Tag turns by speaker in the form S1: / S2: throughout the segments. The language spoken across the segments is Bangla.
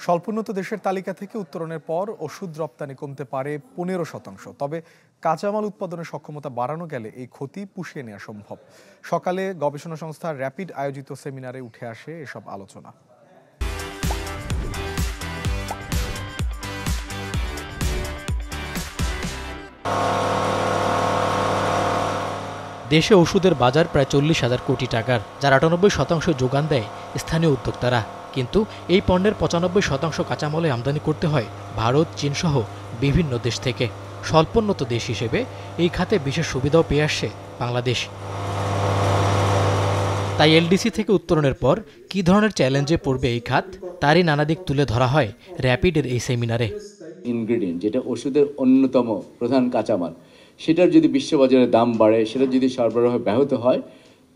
S1: স্বল্পোন্নত দেশের তালিকা থেকে উত্তরণের পর ওষুধ রপ্তানি কমতে পারে 15%। তবে কাঁচামাল উৎপাদনের সক্ষমতা বাড়ানো গেলে এই ক্ষতি পুষিয়ে নেওয়া সম্ভব। সকালে গবেষণা সংস্থা র্যাপিড আয়োজিত সেমিনারে উঠে আসে এসব আলোচনা।
S2: দেশে ওষুধের বাজার প্রায় 40,000 কোটি টাকার, যার 98% যোগান দেয় স্থানীয় উদ্যোক্তারা। কিন্তু এই পণ্যের 95% কাঁচামালে আমদানি করতে হয় ভারত, চীন সহ বিভিন্ন দেশ থেকে। স্বল্পোন্নত দেশ হিসেবে এই খাতে বিশেষ সুবিধাও পেয়ে আসছে বাংলাদেশ। তাই এলডিসি থেকে উত্তরণের পর কী ধরনের চ্যালেঞ্জে পড়বে এই খাত, তারই নানা দিক তুলে ধরা হয় র্যাপিডের এই সেমিনারে।
S3: ইনগ্রেডিয়েন্ট যেটা ওষুধের অন্যতম প্রধান কাঁচামাল, সেটার যদি বিশ্ববাজারে দাম বাড়ে, সেটা যদি সরবরাহ ব্যাহত হয়,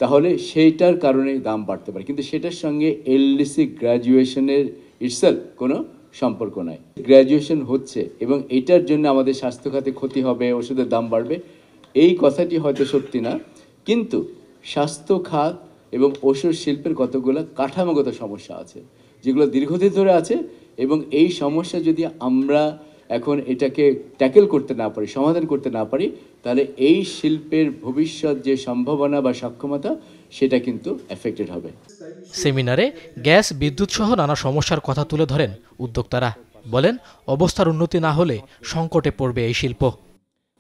S3: তাহলে সেইটার কারণে দাম বাড়তে পারে। কিন্তু সেটার সঙ্গে এলডিসি গ্র্যাজুয়েশনের ইটসেলফ কোনো সম্পর্ক নাই। গ্র্যাজুয়েশন হচ্ছে এবং এটার জন্য আমাদের স্বাস্থ্য খাতে ক্ষতি হবে, ওষুধের দাম বাড়বে, এই কথাটি হয়তো সত্যি না। কিন্তু স্বাস্থ্য খাত এবং ওষুধ শিল্পের কতগুলো কাঠামোগত সমস্যা আছে যেগুলো দীর্ঘদিন ধরে আছে, এবং এই সমস্যা যদি আমরা এখন এটাকে ট্যাকেল করতে না পারি, সমাধান করতে না পারি, তাহলে এই শিল্পের ভবিষ্যৎ যে সম্ভাবনা বা সক্ষমতা, সেটা কিন্তু এফেক্টেড হবে।
S2: সেমিনারে গ্যাস, বিদ্যুৎ সহ নানা সমস্যার কথা তুলে ধরেন উদ্যোক্তারা। বলেন, অবস্থার উন্নতি না হলে সংকটে পড়বে এই শিল্প।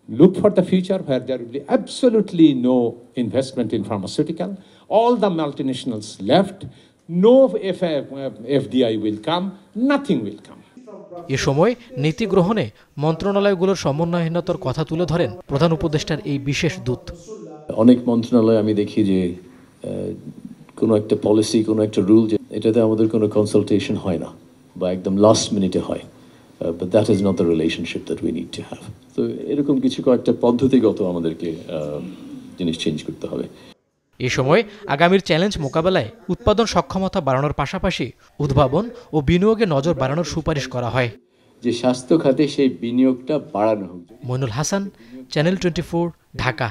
S4: Look for the future where there will be absolutely no investment in pharmaceutical. All the multinationals left. No FDI will come. Nothing will come.
S2: এ সময় নীতি গ্রহণে মন্ত্রণালয়গুলোর সমন্বয়হীনতার কথা তুলে ধরেন প্রধান উপদেষ্টার এই বিশেষ দূত।
S5: অনেক মন্ত্রণালয় আমি দেখি যে কোনো একটা পলিসি, কোনো একটা রুল, এটাতে আমাদের কোনো কনসালটেশন হয় না বা একদম লাস্ট মিনিটে হয়। But that is not the relationship that we need to have. তো এরকম কিছু কয়েকটা পদ্ধতিগত আমাদেরকে জিনিস চেঞ্জ করতে হবে।
S2: এ সময় আগামীর চ্যালেঞ্জ মোকাবেলায় উৎপাদন সক্ষমতা বাড়ানোর পাশাপাশি উদ্ভাবন ও বিনিয়োগে নজর বাড়ানোর সুপারিশ করা হয়।
S3: যে স্বাস্থ্য খাতে সেই বিনিয়োগটা বাড়ানো হোক।
S2: মইনুল হাসান, চ্যানেল 24, ঢাকা।